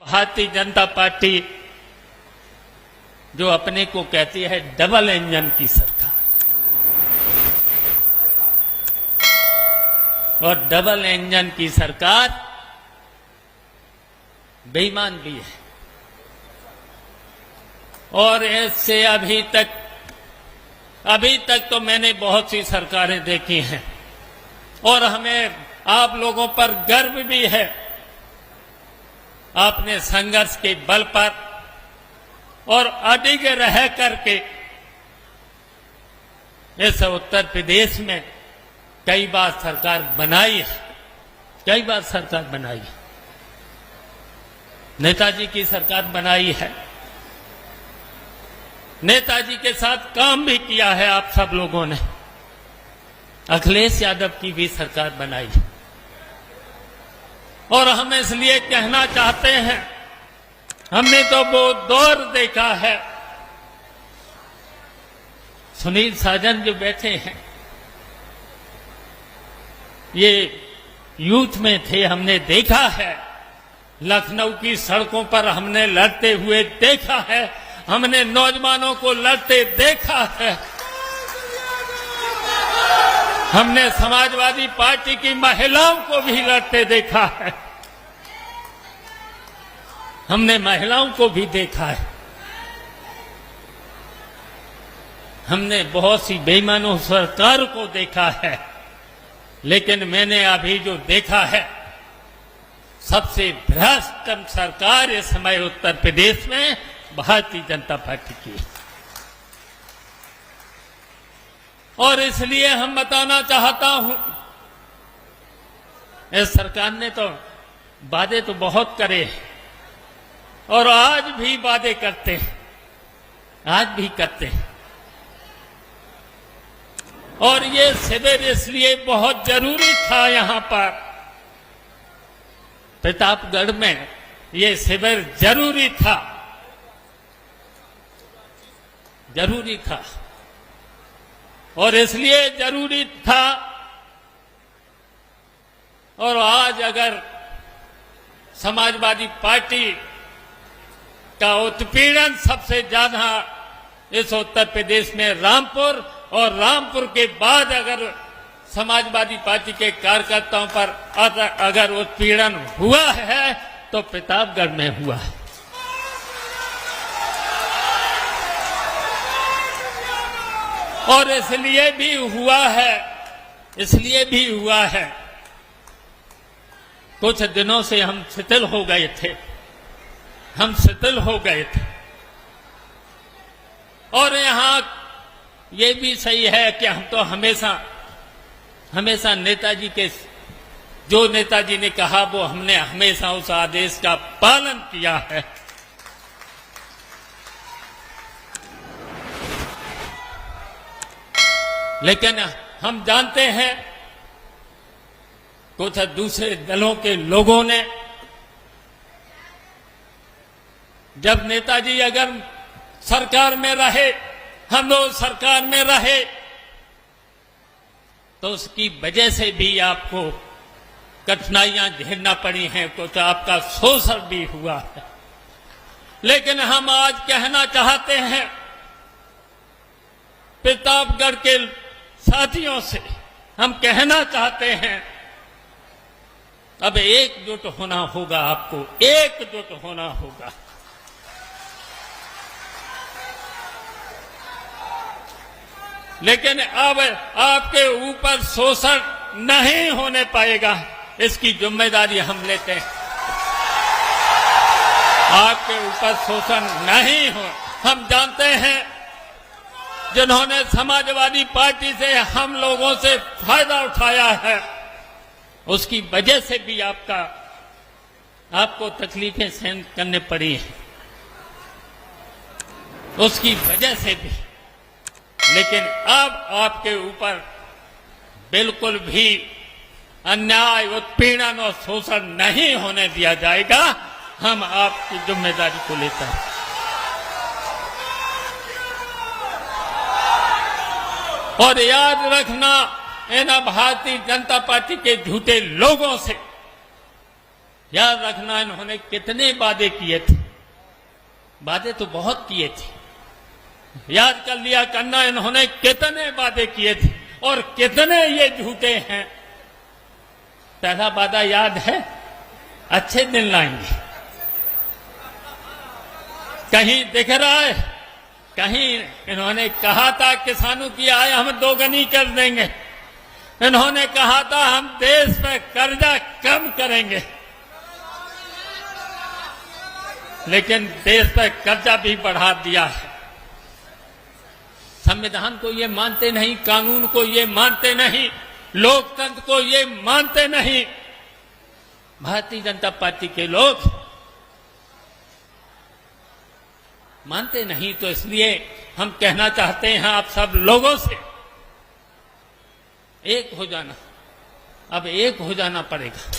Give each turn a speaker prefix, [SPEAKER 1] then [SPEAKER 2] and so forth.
[SPEAKER 1] Bharatiya Janata party जो अपने को कहती है डबल इंजन की सरकार, और डबल इंजन की सरकार बेईमान भी है। और इससे अभी तक तो मैंने बहुत सी सरकारें देखी हैं और हमें आप लोगों पर गर्व भी है। आपने संघर्ष के बल पर और अडिग रह करके इस उत्तर प्रदेश में कई बार सरकार बनाई है, कई बार सरकार बनाई है। नेताजी की सरकार बनाई है, नेताजी के साथ काम भी किया है आप सब लोगों ने। अखिलेश यादव की भी सरकार बनाई है। और हम इसलिए कहना चाहते हैं, हमने तो वो दौर देखा है। सुनील साजन जो बैठे हैं, ये यूथ में थे, हमने देखा है। लखनऊ की सड़कों पर हमने लड़ते हुए देखा है, हमने नौजवानों को लड़ते देखा है। हमने समाजवादी पार्टी की महिलाओं को भी लड़ते देखा है, हमने महिलाओं को भी देखा है। हमने बहुत सी बेईमानों सरकार को देखा है, लेकिन मैंने अभी जो देखा है, सबसे भ्रष्ट सरकार इस समय उत्तर प्रदेश में भारतीय जनता पार्टी की। और इसलिए हम बताना चाहता हूं, इस सरकार ने तो वादे तो बहुत करे और आज भी वादे करते हैं, आज भी करते हैं। और ये शिविर इसलिए बहुत जरूरी था। यहां पर प्रतापगढ़ में ये शिविर जरूरी था, जरूरी था। और इसलिए जरूरी था, और आज अगर समाजवादी पार्टी का उत्पीड़न सबसे ज्यादा इस उत्तर प्रदेश में रामपुर, और रामपुर के बाद अगर समाजवादी पार्टी के कार्यकर्ताओं पर अगर उत्पीड़न हुआ है तो प्रतापगढ़ में हुआ है। और इसलिए भी हुआ है, इसलिए भी हुआ है, कुछ दिनों से हम शिथिल हो गए थे, हम शिथिल हो गए थे। और यहां ये भी सही है कि हम तो हमेशा नेताजी के, जो नेताजी ने कहा वो हमने हमेशा उस आदेश का पालन किया है। लेकिन हम जानते हैं कुछ दूसरे दलों के लोगों ने, जब नेताजी अगर सरकार में रहे, हम लोग सरकार में रहे, तो उसकी वजह से भी आपको कठिनाइयां झेलना पड़ी हैं, कुछ आपका शोषण भी हुआ है। लेकिन हम आज कहना चाहते हैं प्रतापगढ़ के साथियों से, हम कहना चाहते हैं अब एकजुट होना होगा, आपको एकजुट होना होगा। लेकिन अब आपके ऊपर शोषण नहीं होने पाएगा, इसकी जिम्मेदारी हम लेते हैं। आपके ऊपर शोषण नहीं हो। हम जानते हैं जिन्होंने समाजवादी पार्टी से हम लोगों से फायदा उठाया है, उसकी वजह से भी आपको तकलीफें सहन करने पड़ी हैं, उसकी वजह से भी। लेकिन अब आपके ऊपर बिल्कुल भी अन्याय, उत्पीड़न और शोषण नहीं होने दिया जाएगा। हम आपकी जिम्मेदारी को लेते हैं। और याद रखना, इन भारतीय जनता पार्टी के झूठे लोगों से याद रखना, इन्होंने कितने वादे किए थे, वादे तो बहुत किए थे। याद कर लिया करना, इन्होंने कितने वादे किए थे और कितने ये झूठे हैं। पहला वादा याद है, अच्छे दिन लाएंगे। कहीं दिख रहा है, कहीं इन्होंने कहा था किसानों की आय हम दोगुनी कर देंगे। इन्होंने कहा था हम देश पे कर्जा कम करेंगे, लेकिन देश पर कर्जा भी बढ़ा दिया है। संविधान को ये मानते नहीं, कानून को ये मानते नहीं, लोकतंत्र को ये मानते नहीं। भारतीय जनता पार्टी के लोग मानते नहीं, तो इसलिए हम कहना चाहते हैं आप सब लोगों से, एक हो जाना, अब एक हो जाना पड़ेगा।